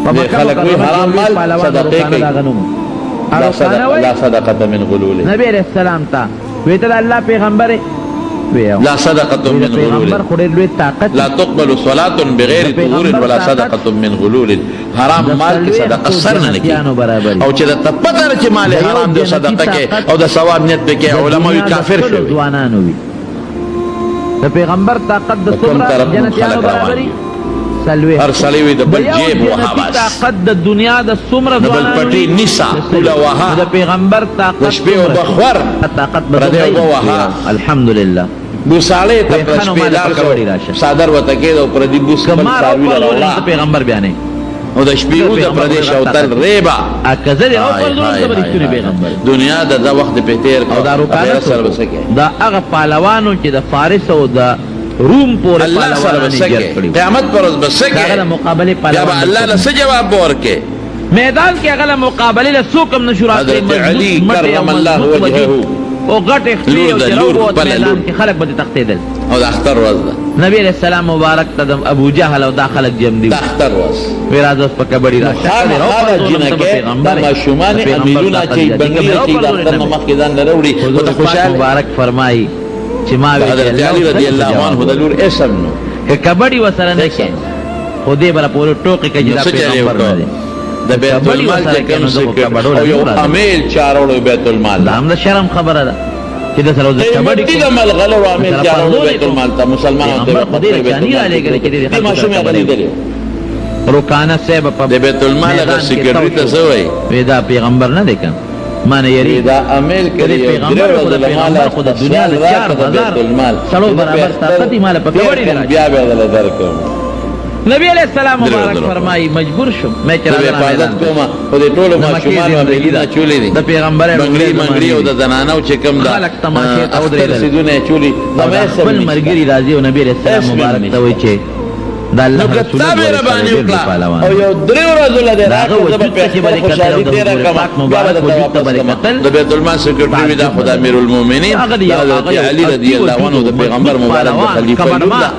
خلق وی حرام مال صدقه کوي لا صدقه من غلول نبی علیہ السلام تا ویتل الله پیغمبر لا صدقه من غلول لا تقبل صلاة بغیر طهور ولا صدقه من غلول حرام مال کی صدقه سر نه کی او چې د پتر چې مال حرام دی صدقه کې او د ثواب نیت به کې علماء کافر شوی ځوانانو وی د پیغمبر طاقت د څومره جنتیانو برابرۍ سلوي هر سلوي د بل جیب او حواس طاقت د دنیا د څومره د بل پټي نساء کولا وها د پیغمبر طاقت شپې او بخور طاقت بده او وها الحمدلله بوساله ته شپې لار صادر وته کې او پر دې بوس کمل ساوي الله پیغمبر بیانې او د شپې او د پردیش او تل ریبا اکزل او پر دې خبرې پیغمبر دنیا د وخت په تیر او دا روکانه سره وسکه دا هغه پهلوانو چې د فارس او د روم پورې پهلوانان جوړ کړي قیامت پر ورځ بسکه هغه مقابله پهلوان یا الله له څه جواب ورکه میدان کې هغه مقابله له څوک نشورات حضرت علی کرم الله وجهه او غټ اختیار او جوړ میدان کې خلک به تختیدل او د اختر ورځ نبی علیہ السلام مبارک تدم ابو جهل او دا خلک جمع دي د اختر ورځ ویراز اوس په کبډی راشه هغه جنکه ما شومان امیلونه چې بنگلې چې د اختر مخکې ځان لروړي او د خوشاله مبارک فرمایي چې ما حضرت علی رضی الله عنه د لور اسم نو که کبډی وسره نه شي خو دې بل پورو ټوکې کې چې دا پیغمبر نه دي د بیت المال چې کوم څه او یو امیل چارولو بیت المال دا هم شرم خبره ده چې د سره د کبډی کې د ملغلو او امیل چارولو بیت المال ته مسلمانانو ته په دې ځاني را لګل کې دې ماشومه غني دي روکانه صاحب په د بیت المال د سکیورټي ته سوې ودا پیغمبر نه دی کنه معنی یری دا امیل کړي پیغمبر خو د دنیا د 4000 سړو برابر طاقت مال په کبډی راځي بیا به درکو نبی علیہ السلام مبارک فرمائی مجبور شم میں چلا حفاظت کوما او د ټولو ماشومان باندې نه چولې دي د پیغمبر منګړي او د زنانو چې کوم دا خلق تماشه او درې سيدونه چولې بل مرګري راځي او نبی علیہ السلام مبارک ته وایي چې دا الله رسول او یو درې ورځې له راغو د پیغمبر خوشالي ډیر کما مبارک وجود ته برکتل د بیت المال سکرټری دا خدای امیر المؤمنین حضرت علی رضی الله عنه د پیغمبر مبارک خلیفہ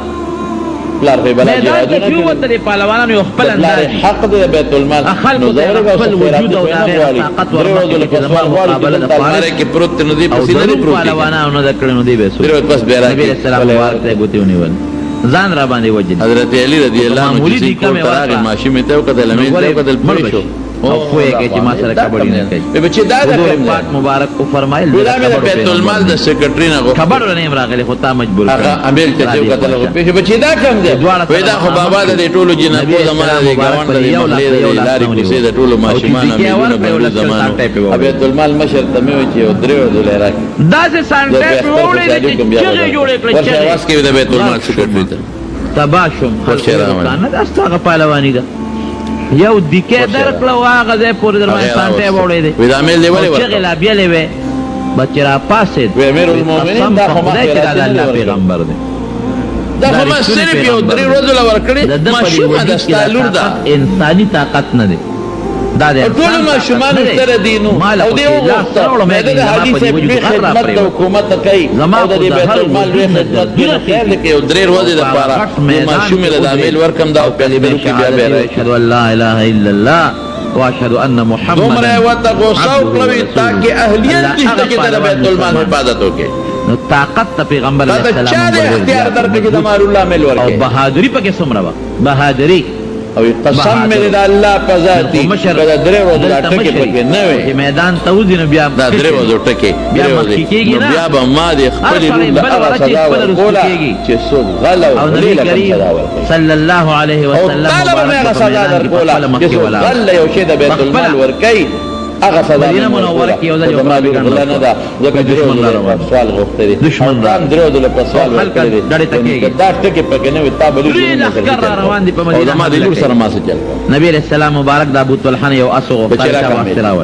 پلار په بلا جهادونه کې یو تر پهلوانانو یو خپل انداز حق د بیت المال نو زره خپل وجود او طاقت ورکړي د مقابله د پاره کې پروت نه دی په سینې پروت پهلوانانو د کړنو دی به سو پس به نبی رسول الله ورته غوتیونی ول ځان را باندې وجد حضرت علی رضی الله عنه چې کومه ماشي مته او کدل مې ته کدل پړ شو او خوې کې چې ما سره کبډی نه کوي به بچی دا پاک مبارک کو فرمایل بیت المال د سکرټری نه خبر نه راغلی خو تا مجبور هغه امیر ته یو کتل په بچی دا کم دی ودا خو بابا د ټولو جنابو زمانه دی ګاوند دی مخلې دی لاري کوسي د ټولو ماشومان امیرونه په زمانه بیت المال مشر ته مې چې درو دولار راکې دا چې سانټه په وړې چې جوړې کړې چې واس کې د بیت المال سکرټری ته تباشم خلک دا ستغه پهلوانی ده یو دکې درکړه واغه دې پورې درمه سانټه وړې دي ودا مې لیولې ورته چې غلا بیا لیوي بچرا پاسه و امیر المؤمنین دا خو ما الله پیغمبر دی دا خو ما صرف یو درې ورځې لور کړې ماشومه د ستالور دا انساني طاقت نه دی دا د ټول ماشومان سره دینو او دی وغوښتل مې د حدیث په خدمت د حکومت کوي او د بیت المال لوی خدمت دی خیر لکه یو درې ورځې د پاره ماشومه له عامل ورکم دا په دې کې بیا به اشهد ان لا اله الا الله واشهد ان محمد دومره وته غوساو کړی تاکي اهلیت دې ته د بیت المال حفاظت وکړي نو طاقت پیغمبر علیه السلام دا اختیار درکې د مال الله مل ورکړي او بہادری پکې سمرا بہادری او قسم مې د الله په ذاتي دا درې ورځې ټکي پکې نه وي میدان ته وځي نو بیا دا درې ورځې ټکي بیا به ما د خپل روح هغه سزا ورکوله چې څوک غلا او نبی کریم صلی الله علیه وسلم هغه سزا ورکوله چې څوک غلا یو شی د بیت المال ورکي هغه سزا مدینه منوره کې یو ځل ما غلا نه ده ځکه دشمن سوال غوښتل دي دشمن درو د سوال ورکړي دا ټکي پکې نه وي تابلو روان دي په مدینه ما د لور سره ما سره نبی علیہ السلام مبارک د ابو طلحه یو اسو غوښتل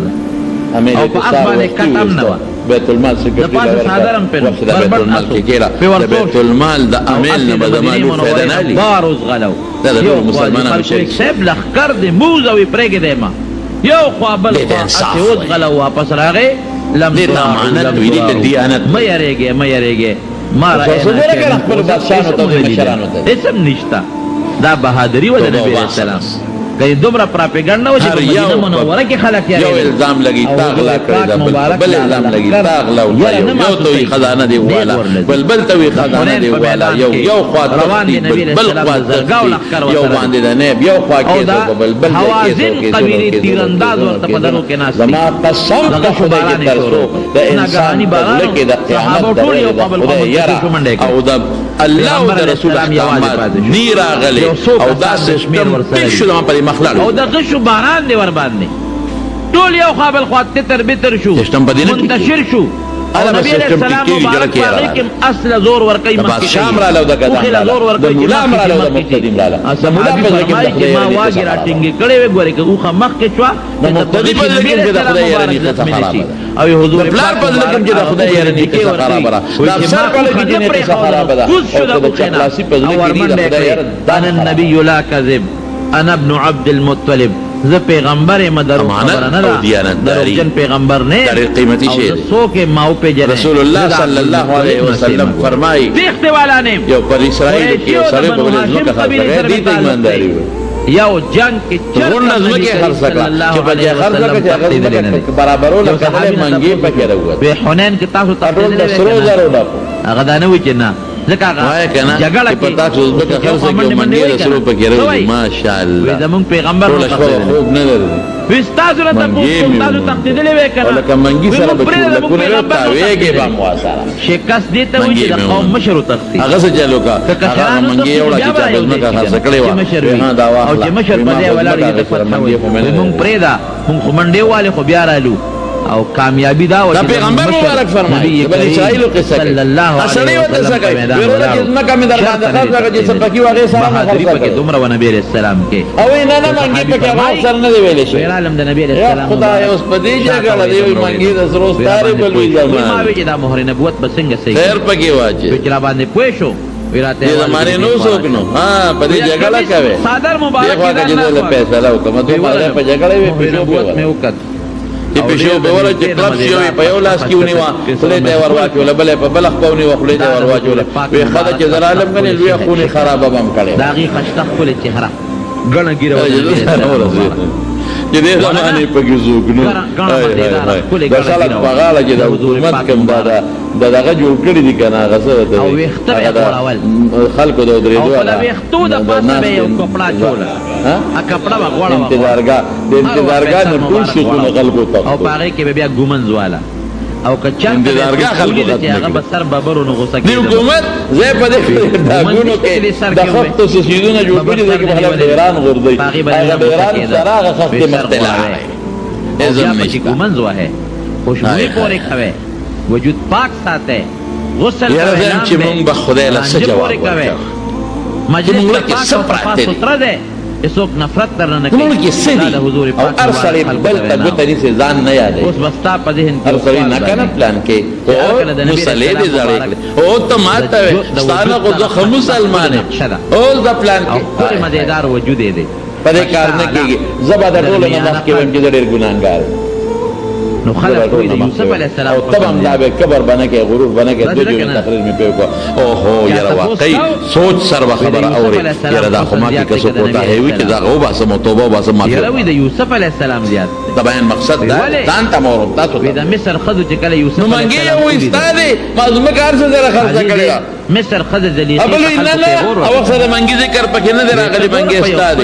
او په افغانه کټم نه بیت المال سکرټری سادرم په بیت المال کې کېلا بیت المال د عامل نه بدمالو فائدہ نه لري باروز غلو دا د مسلمانانو شي سب لخر دې موزوي پرېګ دې ما یو خو بل خو اوس غلو واپس راغی لم دې امانت وی دې دیانت مې یریږي ما راځي خپل بادشاہ ته مشرانو ته اسم نشتا دا بہادری و د نبی رسول کله دومره پراپګاندا و چې په مدینه منوره کې خلک یې یو الزام لګي تاغلا کړی دا بل الزام لګي تاغلا او یو ته خزانه دی والا بل ته خزانه دی والا یو خوا روان دي نبی بل خوا یو باندې د نه یو خوا کې بل حوازن قبیله تیرانداز ورته په دنو کې ناس زما قسم ته خدای کې ترسو د انسان لکه د قیامت او د الله او د رسول احکامات نیر غلي او دا سیستم شو د په مخلال او د غشو باران دی ور باندې ټول یو خپل خواته تر به تر شو منتشر شو او نبی علیہ السلام مبارک علیکم اصل زور ور کوي مکه شام را لو د کدا زور ور کوي مولا را لو د مقتدیم را اسه مولا په کې ما واګی راټینګ کړي وي ګوري که اوخه مخ کې شو د مقتدی په لګي کې د خدای یاره نه خراب او حضور پلار په لګي کې د خدای یاره نه خراب را دا سر په لګي کې نه خراب ده او د چپلاسي په لګي کې د خدای یاره دان النبي لا كذب انا ابن عبد المطلب ز پیغمبر مدر دروغجن پیغمبر نے قیمتی شی سو کے ماؤ پہ جن رسول اللہ صلی اللہ علیہ وسلم فرمائی دیکھتے والا نے یو پر اسرائیل کی سره په لږه کا خرڅ کړي دي ته ایمانداری یو جنگ کې څنګه نظم کې خرڅ کړه چې په دې خرڅ کړه چې هغه برابرونه کړل منګي پکې راوړل به حنین کې تاسو ته سرو زرو دا هغه دا نه وی چې نه ځکه جګړه کې پتا چې زبکه خرڅ کې منګي رسول پکې راوړل ماشاءالله زمون پیغمبر خوب نه لري وستاسو ته تاسو تقدیدلې وکړه لکه منګي سره به لکونه تاویږي با مواسره شکست دي ته وي د قوم مشر تختی هغه څه چلو کا هغه منګي یو چې تاسو نه کا خرڅ کړی و ها دا او چې مشر په دې ولاړ دي په مونږ پرېدا مونږ منډي والے خو بیا رالو او کامیابی دا دا پیغمبر مبارک فرمایي بل اسرائیل قصه صلی الله علیه وسلم ورته چې مکه مې در باندې خرڅ کړی چې سپکی واغې سره خرڅ کړی دومره و نبی علیہ السلام کې او نه منګي په هغه سره نه دی ویلې شي عالم د نبی علیہ السلام خدای اوس په دې جګړه دی منګي د سروس تارې بل وی ځما ما وی دا مهر نبوت بسنګ سي خیر پکې واچي چې باندې پوه شو ویراته دې زمانه نو سوکنو ها په دې جګړه کوي صادر مبارک دا چې له پیسې لا وکم ته په جګړه وی په نبوت مې وکړ چې پښو به ورته چې کلب شي په یو لاس کې ونیوا خله ته ورواچول بل په بل خپونی وخله ته ورواچول وی خدای چې زر عالم غني لوی خوني خراب بم کړي داغي خشتخ کول چهره غنه ګیره چې دې زمانه په کې زوګنو د خلک په غاړه کې د حکومت کوم دغه جوړ کړی دي کنه غسه او وختره وړول خلکو د درې دوه او په وختو د پاسه به یو کپڑا جوړ ا کپڑا وغوړا انتظارګه د انتظارګه نه ټول شي کو خلکو ته او پاره کې به بیا ګومنز والا او کچان انتظارګه خلکو ته هغه بسر بابرو نو غوسه دی حکومت زه په دې داګونو کې د خط سیدونه جوړ کړی دي چې خلک ایران غردي هغه ایران سره هغه خط مختلف ازم نشي ګومنز واه خوشبوئی پورې خوي وجود پاک ساته غسل کوي چې مونږ به خدای له سجاواب ورکړو مجلس کې سپراته ستر ده اسوک نفرت درنه کوي مونږ کې سدي او ارسل بل تګته دي ځان نه یادې اوس بستا په ذهن ارسل نه کنه پلان کې او مصلی دي زړې او ته ماته ستانه کو د مسلمان او د پلان کې ټول مزیدار وجود دي په دې کار نه کېږي زبا د ټول نه مخ کې ویم چې ډېر ګناګار نو خلق کوئی د یوسف علیہ السلام او تبم دا به کبر بنه کې غرور بنه کې د دې تقریر می په کو او هو یاره واقعي سوچ سر خبر اوري یاره دا خو ما کې کسو کوتا هیوي چې دا غو باسه توبه باسه ما یاره وی د یوسف علیہ السلام زیات طبعا مقصد دا ځان ته مور تاسو د مصر خذو چې کله یوسف نو منګي یو استاد مازمه کار څه زره خرڅ کړی مصر خذ ذلیقه ابل نه او سره منګي ذکر پکې نه راغلی منګي استاد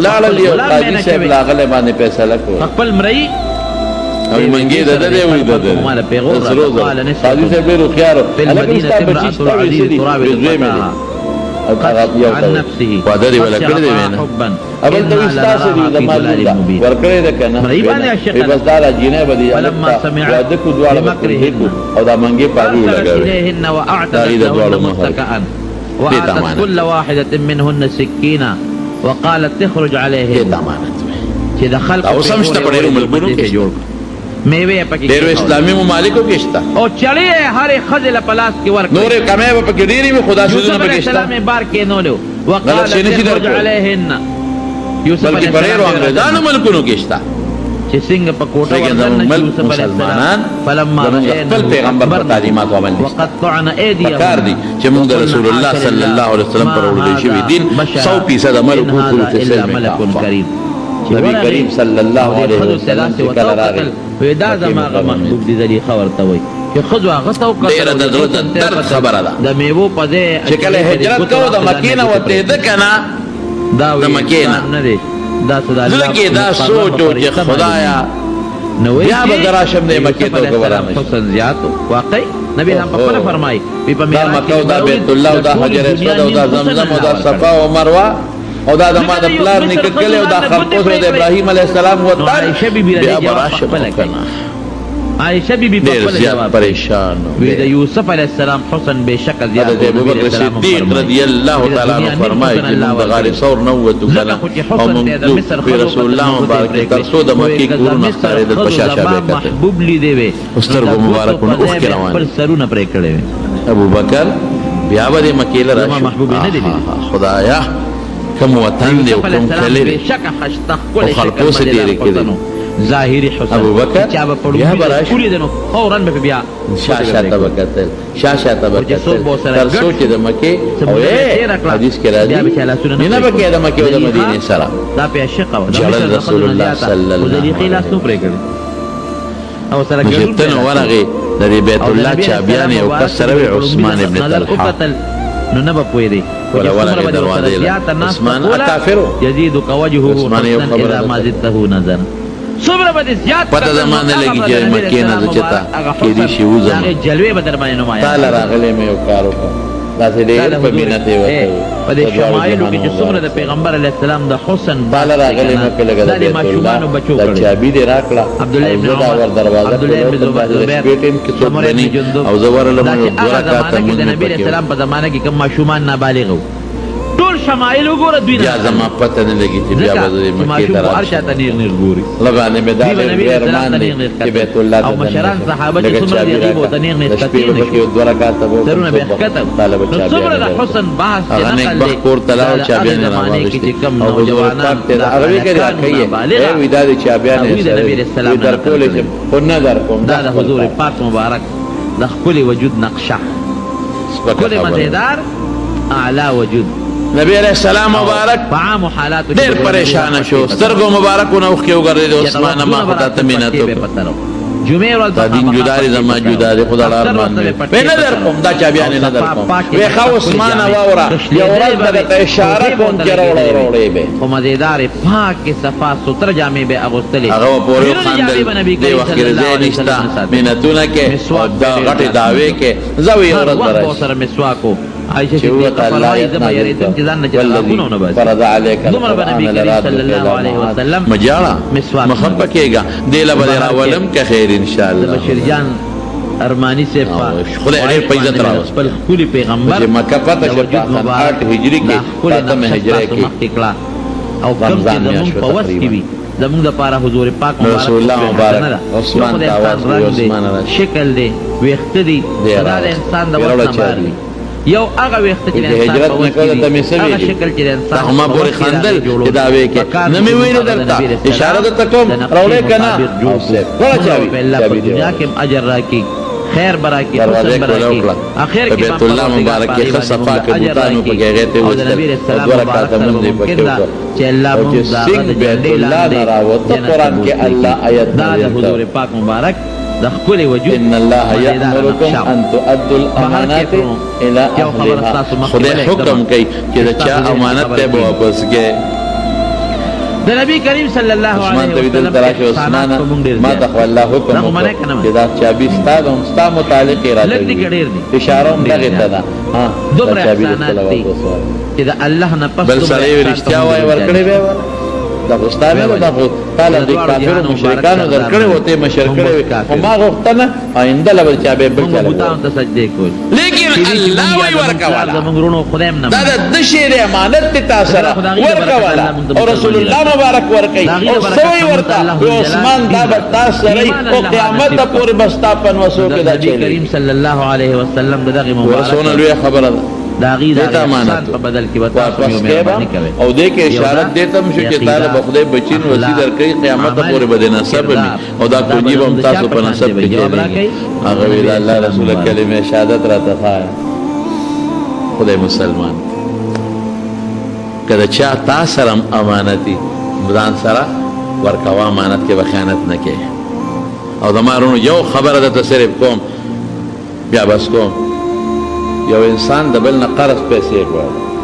لاړ یو قاضي صاحب لاغله باندې فیصله کو خپل مرئی او منګي د دې وې د دې مال پیغور قال نسبه قاضي صاحب ډېر خيار المدينه امراه العزيز تراب عن نفسه وادري ولا کړی دی وینه اول ته استاسو دي د مال ورکړی ده کنه بس دا جنې بدی فلما سمع دکو دواړه او دا منګي پاږي لګاوي اليهن واعتدت متكئا واتت كل واحده منهن سكينا وقالت تخرج عليهم چې د خلق او سمشته پړې ملګرو کې جوړ میوه پکې ډېر اسلامي ممالکو کې شته او چړې هر خزل پلاس کې ورک نور کمه پکې ډېری می خدا شو نه پکې شته اسلام بار کې نو له وقال تخرج عليهن یوسف بلکې پرېرو انګريزانو ملکونو کې شته چې څنګه په کوټه ورننه یوسف علیه السلام فلما خپل پیغمبر تعلیمات عمل وقطعنا ايديهم کار دي چې موږ رسول الله صلی الله علیه وسلم پر وړاندې شوی دین 100% عمل وکړو چې ملک کریم نبی کریم صلی الله علیه وسلم چې کله راغی وی دا زماغه محبوب دي زلیخه ورته وی چې خزو هغه ته وکړه ډېره د زړه د درد خبره ده د میوو په ځای چې کله هجرت کوو د مکې نه وتېده که نه د مکې نه زړه کې دا سوچ و چې خدایا بیا به زه راشم د مکې ته وګورم حسن زیات واقعي نبی هم په خپله فرمایي دا مکه او دا بیت الله او دا حجر اسود او دا زمزم او دا صفا او مروه او دا د ما د پلار نیکه کلی او دا خرپوس او د ابراهیم علیه السلام وطن بیا به راشم که نه عائشہ بی بی ډېر زیات پریشان وی د یوسف علیہ السلام حسن بے شک زیات حضرت ابوبکر صدیق رضی اللہ تعالی عنہ فرمایي چې موږ د غار ثور نه ووتو کله او موږ په رسول الله مبارک تر څو د مکې کورونه ښکارېدل په شاشه به یې کتل محبوب لیدې وې سترګو مبارکونه اوښکې روانې خپل سرونه پرې کړې وې ابوبکر بیا به دې مکې له زما محبوب یې نه دی لیدلی خدایا کوم وطن دی او کوم کلی دی بے شک خشته ښکلی او خرپوسې ډېرې کړي ظاهری حسن ابوبکر چا به بیا به راشي ولیدنو فورا به بیا شاشه ته به کتل شاشه ته به کتل تر څو چې د مکې او حدیث کې راځي مینه به کې د مکې او د مدینې سره دا په عشق و جلال رسول الله صلی الله علیه وسلم لاس نو پرې کړی او سره ګرځتنه ورغه د بیت الله چابیان یو کس سره عثمان ابن طلحه نو نه به پوي دی ولا دروازه عثمان کافر یزيد وجهه حسنا اذا ما زدته نظر صبر به زیات پته زمانه لګی چې مکې نه چتا کې دي شی وزم هغه جلوه به در باندې نمایي تعالی راغله مې یو کار وکړ دا سې ډېر په مینت یې وکړ په دې شمایلو کې چې څومره د پیغمبر علیه السلام د حسن تعالی راغله مې په لګا د ماشومان بچو کړ چابي دې راکړه عبد الله ابن عمر دروازه عبد الله ابن زبیر کې څو بني او زوار له موږ ورکاته د نبی علیه السلام په زمانه کې کوم ماشومان نابالغ وو ټول شمایل وګوره دوی بیا زما پته نه لګی چې بیا به د مکې ته راشي ارشاد نیر نیر ګوري لګانې مې دا ورمان دي چې بیت الله ته او مشران صحابه چې څومره دي غیب ته نیر نیر کتي نه دوه رکعات وو درونه به کتب طالب چا څومره د حسن بحث نه نقل دي کور تلاو چا بیا نه راوړي او نوجوانان هغه کې راکې اے ودا دي چا بیا نه در کولې چې په نظر کوم دا د حضور پاک مبارک د خپل وجود نقشه کله مزیدار اعلی وجود نبی علیہ السلام مبارک فعام حالات ډېر پریشان شو سترګو مبارکونه اوښکې وګرځېدې عثمان ما خدا ته مینت وکړه جمعه ورځ دا دین جدا دی زما جدا دی خدا ارمان دی په نظر کوم دا چا بیان نه در کوم وی خو عثمان واورا یو ورځ د اشاره کوم چې وروړې به او مزیدار پاک صفا ستر جامې به اغوستلې هغه پورې خاندل دی وخت کې نشتا مینتونه کې دا غټي داوي کې زوی ورځ راځي سره مسواکو عائشہ صدیقہ فرمایي زما یریدم چې ځان نه جلغونه نه بس فرض علیک دومره نبی کریم صلی الله علیه وسلم مجاړه مخبه کېګا دیله به راولم که خیر ان شاء الله بشیر جان ارمانی سے خدای ډېر په عزت راوست خپل خولي پیغمبر چې مکه پته شو 8 هجری کې فاطمه هجری کې او کوم چې زمون په وس کې وي زمون د پاره حضور پاک مبارک رسول الله مبارک عثمان تاواز شکل دی ویخت دی دا انسان د وس نه یو هغه وخت چې هجرت نکړه ته مې سوي هغه شکل چې انسان ما پورې خندل چې دا وې کې نه مې ویل درته اشاره درته کوم راولې کنه ولا چاوي په دنیا کې اجر راکې خیر برا کې حسن برا کې اخر کې بیت الله مبارک کې صفا کې بوتانو په کې ته او نبی رسول الله مبارک چې الله مبارک بیت الله راوته قران کې الله آیت دا حضور پاک مبارک د خپل وجود ان الله یامرکم ان تؤدوا الامانات الى اهلها خدای حکم کوي چې دا چا امانت ته واپس کې د نبی کریم صلی الله علیه وسلم ما ته الله حکم چې دا چابي ستا متعلق راځي اشاره هم دغه ته ده ها دومره احسانات دي چې دا الله نه پس بل سړی رښتیا وای ورکړي به دا غوښتنه ده دا تعالی د کافرو مشرکانو درکړي وته مشرکړي او ما غوښتنه آینده لبل چا به بل چاله بوتان ته سجدي کول لیکن الله وی ورکوالا زمونږونو خدایم نه دا د شیر امانت ته تاسو ورکوالا او رسول الله مبارک ورکي او سوي ورتا عثمان دا تاسو سره او قیامت پورې بستاپن وسو کې دا چي کریم صلی الله علیه وسلم دغه مبارک رسول الله خبره دا غي دا امانت په بدل کې وتا او دې کې اشاره دیته مشو چې تعالی په خدای بچین وسی درکې قیامت پورې بده نسب می او دا کوجی به تاسو په نسب کې کېږي هغه ویل الله رسول کلمه شهادت را تفایا خدای مسلمان کله چا تاسو امانتي ځان سره ورکوه امانت کې به خیانت نه کوې او زما وروڼو یو خبره درته صرف کوم بیا بس کوم یو انسان د بل نه قرض پیسې غواړي